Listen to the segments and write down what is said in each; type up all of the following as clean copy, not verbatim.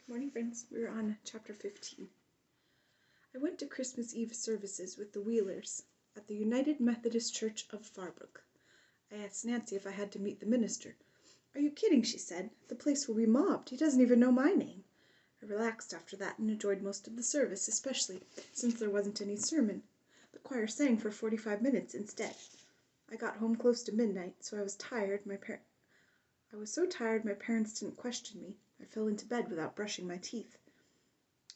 Good morning, friends. We're on chapter 15. I went to Christmas Eve services with the Wheelers at the United Methodist Church of Farbrook. I asked Nancy if I had to meet the minister. "Are you kidding?" she said. "The place will be mobbed. He doesn't even know my name." I relaxed after that and enjoyed most of the service, especially since there wasn't any sermon. The choir sang for 45 minutes instead. I got home close to midnight, so I was tired. I was so tired my parents didn't question me. I fell into bed without brushing my teeth.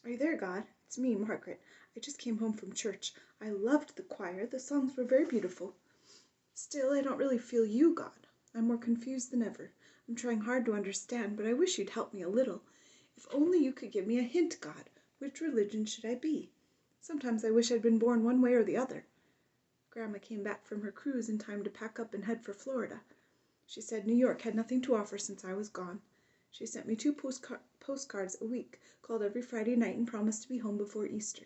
"Are you there, God? It's me, Margaret. I just came home from church. I loved the choir. The songs were very beautiful. Still, I don't really feel you, God. I'm more confused than ever. I'm trying hard to understand, but I wish you'd help me a little. If only you could give me a hint, God. Which religion should I be? Sometimes I wish I'd been born one way or the other." Grandma came back from her cruise in time to pack up and head for Florida. She said New York had nothing to offer since I was gone. She sent me 2 postcards a week, called every Friday night, and promised to be home before Easter.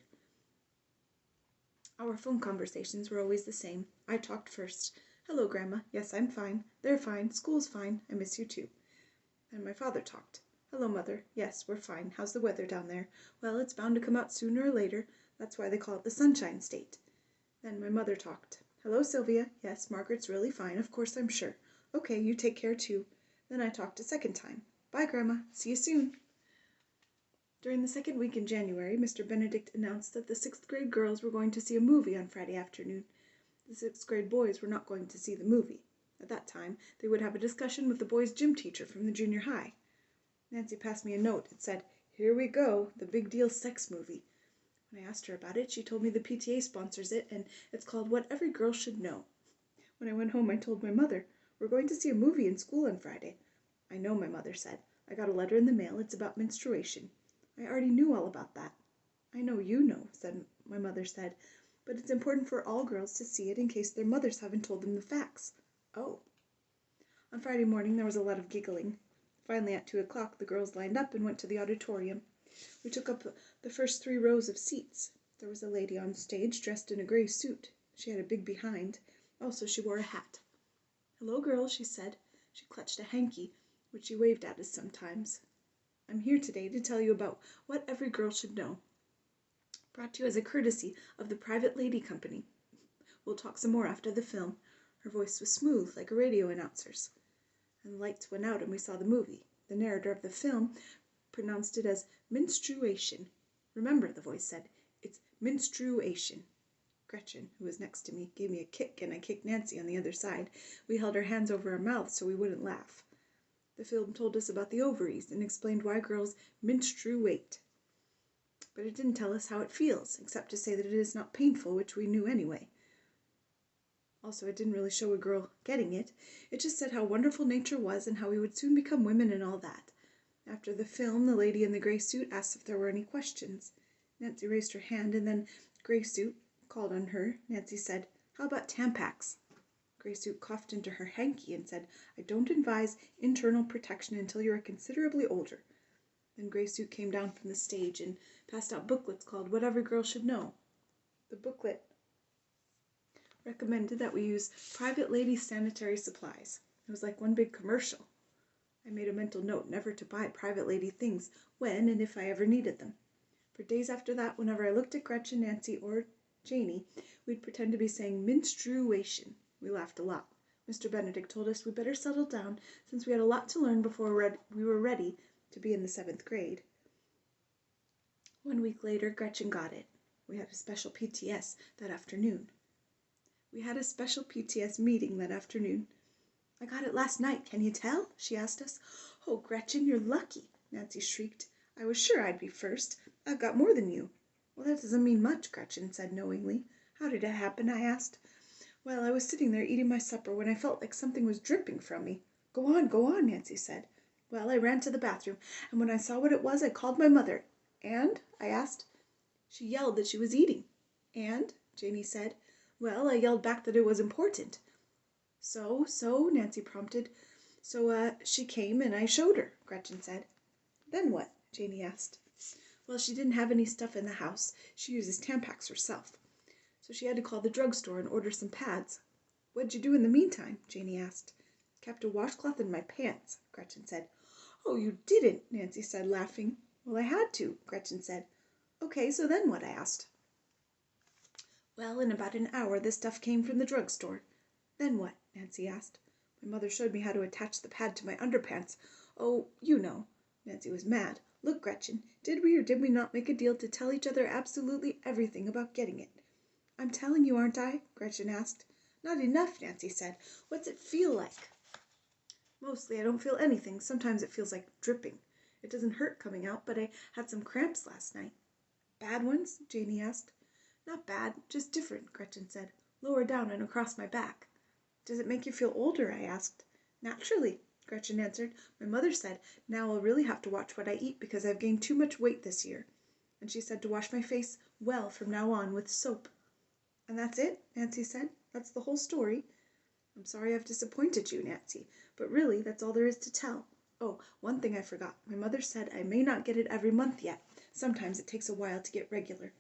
Our phone conversations were always the same. I talked first. "Hello, Grandma. Yes, I'm fine. They're fine. School's fine. I miss you too." Then my father talked. "Hello, Mother. Yes, we're fine. How's the weather down there?" "Well, it's bound to come out sooner or later. That's why they call it the Sunshine State." Then my mother talked. "Hello, Sylvia. Yes, Margaret's really fine. Of course, I'm sure. Okay, you take care too." Then I talked a second time. "Bye, Grandma. See you soon." During the second week in January, Mr. Benedict announced that the 6th grade girls were going to see a movie on Friday afternoon. The 6th grade boys were not going to see the movie. At that time, they would have a discussion with the boys' gym teacher from the junior high. Nancy passed me a note. It said, "Here we go, the big deal sex movie." When I asked her about it, she told me the PTA sponsors it, and it's called What Every Girl Should Know. When I went home, I told my mother, "We're going to see a movie in school on Friday." "I know," my mother said. "I got a letter in the mail. It's about menstruation." I already knew all about that. "I know you know," my mother said, "but it's important for all girls to see it in case their mothers haven't told them the facts." "Oh." On Friday morning there was a lot of giggling. Finally at 2 o'clock the girls lined up and went to the auditorium. We took up the first 3 rows of seats. There was a lady on stage dressed in a gray suit. She had a big behind. Also she wore a hat. "Hello, girls," she said. She clutched a hanky, which she waved at us sometimes. "I'm here today to tell you about What Every Girl Should Know. Brought to you as a courtesy of the Private Lady Company. We'll talk some more after the film." Her voice was smooth, like a radio announcer's. And the lights went out and we saw the movie. The narrator of the film pronounced it as menstruation. "Remember," the voice said, "it's menstruation." Gretchen, who was next to me, gave me a kick, and I kicked Nancy on the other side. We held our hands over our mouths so we wouldn't laugh. The film told us about the ovaries and explained why girls menstruate. But it didn't tell us how it feels, except to say that it is not painful, which we knew anyway. Also, it didn't really show a girl getting it. It just said how wonderful nature was and how we would soon become women and all that. After the film, the lady in the gray suit asked if there were any questions. Nancy raised her hand, and then Gray Suit called on her. Nancy said, "How about Tampax?" Gray Suit coughed into her hanky and said, "I don't advise internal protection until you are considerably older." Then Gray Suit came down from the stage and passed out booklets called What Every Girl Should Know. The booklet recommended that we use Private Lady sanitary supplies. It was like one big commercial. I made a mental note never to buy Private Lady things when and if I ever needed them. For days after that, whenever I looked at Gretchen, Nancy, or Janie, we'd pretend to be saying menstruation. We laughed a lot. Mr. Benedict told us we'd better settle down since we had a lot to learn before we were ready to be in the 7th grade. 1 week later, Gretchen got it. We had a special PTS that afternoon. Meeting that afternoon. "I got it last night, can you tell?" she asked us. "Oh, Gretchen, you're lucky," Nancy shrieked. "I was sure I'd be first. I've got more than you." "Well, that doesn't mean much," Gretchen said knowingly. "How did it happen?" I asked. "Well, I was sitting there eating my supper when I felt like something was dripping from me." Go on," Nancy said. "Well, I ran to the bathroom, and when I saw what it was, I called my mother." "And?" I asked. "She yelled that she was eating." "And?" Janie said. "Well, I yelled back that it was important." So, Nancy prompted. "So, she came and I showed her," Gretchen said. "Then what?" Janie asked. "Well, she didn't have any stuff in the house. She uses Tampax herself. So she had to call the drugstore and order some pads." "What'd you do in the meantime?" Janie asked. "Kept a washcloth in my pants," Gretchen said. "Oh, you didn't," Nancy said, laughing. Well, I had to, Gretchen said. Okay, so then what? I asked. Well, in about an hour the stuff came from the drugstore. Then what? Nancy asked. My mother showed me how to attach the pad to my underpants. Oh, you know. Nancy was mad. Look, Gretchen, did we or did we not make a deal to tell each other absolutely everything about getting it? I'm telling you, aren't I? Gretchen asked. Not enough, Nancy said. What's it feel like? Mostly I don't feel anything. Sometimes it feels like dripping. It doesn't hurt coming out, but I had some cramps last night. Bad ones? Janie asked. Not bad, just different, Gretchen said. Lower down and across my back. Does it make you feel older? I asked. Naturally, Gretchen answered. My mother said, now I'll really have to watch what I eat because I've gained too much weight this year. And she said to wash my face well from now on with soap. And that's it? Nancy said. That's the whole story. I'm sorry I've disappointed you, Nancy, but really that's all there is to tell. Oh, one thing I forgot. My mother said I may not get it every month yet. Sometimes it takes a while to get regular.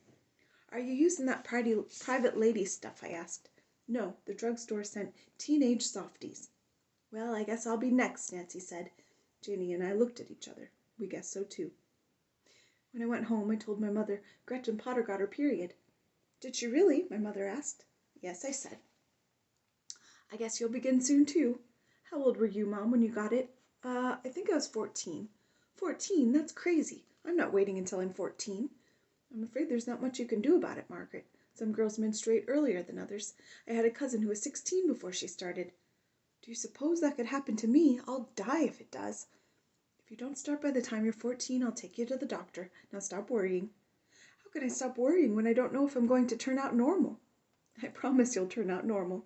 Are you using that private lady stuff? I asked. No, the drugstore sent teenage softies. Well, I guess I'll be next, Nancy said. Janie and I looked at each other. We guessed so too. When I went home, I told my mother Gretchen Potter got her period. Did she really? My mother asked. Yes, I said. I guess you'll begin soon too. How old were you, Mom, when you got it? I think I was 14. 14? That's crazy. I'm not waiting until I'm 14. I'm afraid there's not much you can do about it, Margaret. Some girls menstruate earlier than others. I had a cousin who was 16 before she started. Do you suppose that could happen to me? I'll die if it does. If you don't start by the time you're 14, I'll take you to the doctor. Now stop worrying. How can I stop worrying when I don't know if I'm going to turn out normal? I promise you'll turn out normal.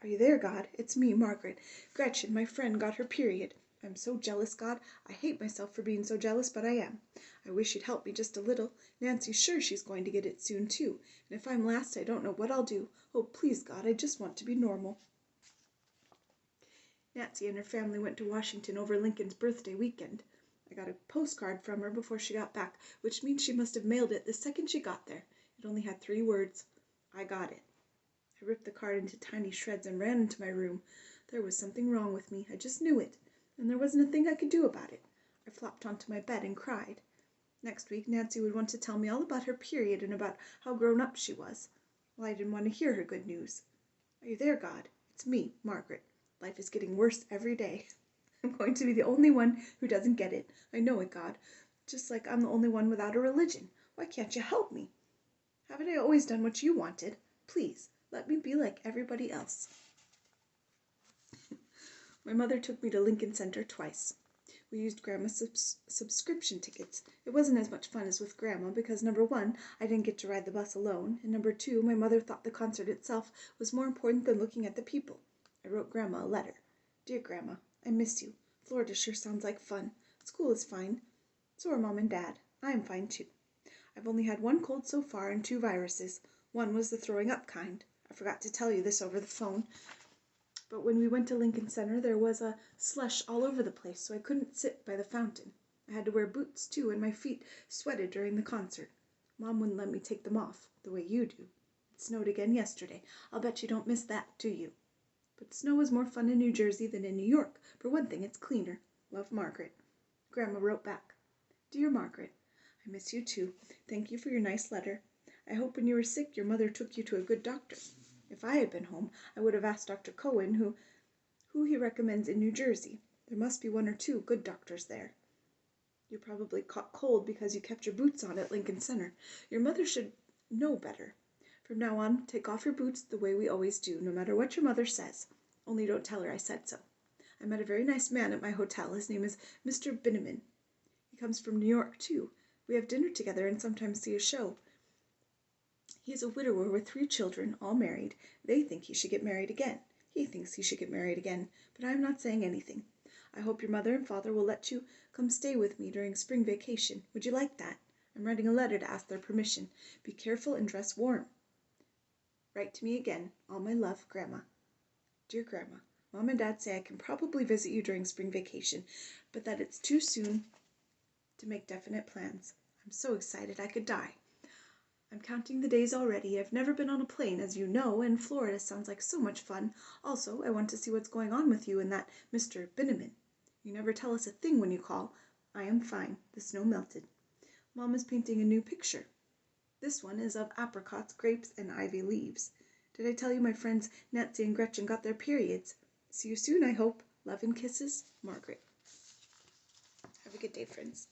Are you there, God? It's me, Margaret. Gretchen, my friend, got her period. I'm so jealous, God. I hate myself for being so jealous, but I am. I wish you'd help me just a little. Nancy's sure she's going to get it soon, too. And if I'm last, I don't know what I'll do. Oh, please, God, I just want to be normal. Nancy and her family went to Washington over Lincoln's birthday weekend. I got a postcard from her before she got back, which means she must have mailed it the second she got there. It only had 3 words. I got it. I ripped the card into tiny shreds and ran into my room. There was something wrong with me. I just knew it. And there wasn't a thing I could do about it. I flopped onto my bed and cried. Next week, Nancy would want to tell me all about her period and about how grown up she was. Well, I didn't want to hear her good news. Are you there, God? It's me, Margaret. Life is getting worse every day. I'm going to be the only one who doesn't get it. I know it, God. Just like I'm the only one without a religion. Why can't you help me? Haven't I always done what you wanted? Please, let me be like everybody else. My mother took me to Lincoln Center twice. We used Grandma's subscription tickets. It wasn't as much fun as with Grandma because, number 1, I didn't get to ride the bus alone, and number 2, my mother thought the concert itself was more important than looking at the people. I wrote Grandma a letter. Dear Grandma, I miss you. Florida sure sounds like fun. School is fine. So are Mom and Dad. I am fine too. I've only had 1 cold so far and 2 viruses. One was the throwing up kind. I forgot to tell you this over the phone. But when we went to Lincoln Center, there was a slush all over the place, so I couldn't sit by the fountain. I had to wear boots, too, and my feet sweated during the concert. Mom wouldn't let me take them off, the way you do. It snowed again yesterday. I'll bet you don't miss that, do you? But snow is more fun in New Jersey than in New York. For one thing, it's cleaner. Love, Margaret. Grandma wrote back. Dear Margaret, I miss you, too. Thank you for your nice letter. I hope when you were sick, your mother took you to a good doctor. If I had been home, I would have asked Dr. Cohen who he recommends in New Jersey. There must be 1 or 2 good doctors there. You probably caught cold because you kept your boots on at Lincoln Center. Your mother should know better. From now on, take off your boots the way we always do, no matter what your mother says. Only don't tell her I said so. I met a very nice man at my hotel. His name is Mr. Binneman. He comes from New York, too. We have dinner together and sometimes see a show. He is a widower with 3 children, all married. They think he should get married again. He thinks he should get married again, but I am not saying anything. I hope your mother and father will let you come stay with me during spring vacation. Would you like that? I'm writing a letter to ask their permission. Be careful and dress warm. Write to me again. All my love, Grandma. Dear Grandma, Mom and Dad say I can probably visit you during spring vacation, but that it's too soon to make definite plans. I'm so excited I could die. I'm counting the days already. I've never been on a plane, as you know, and Florida sounds like so much fun. Also, I want to see what's going on with you and that Mr. Binneman. You never tell us a thing when you call. I am fine. The snow melted. Mom is painting a new picture. This one is of apricots, grapes, and ivy leaves. Did I tell you my friends Nancy and Gretchen got their periods? See you soon, I hope. Love and kisses, Margaret. Have a good day, friends.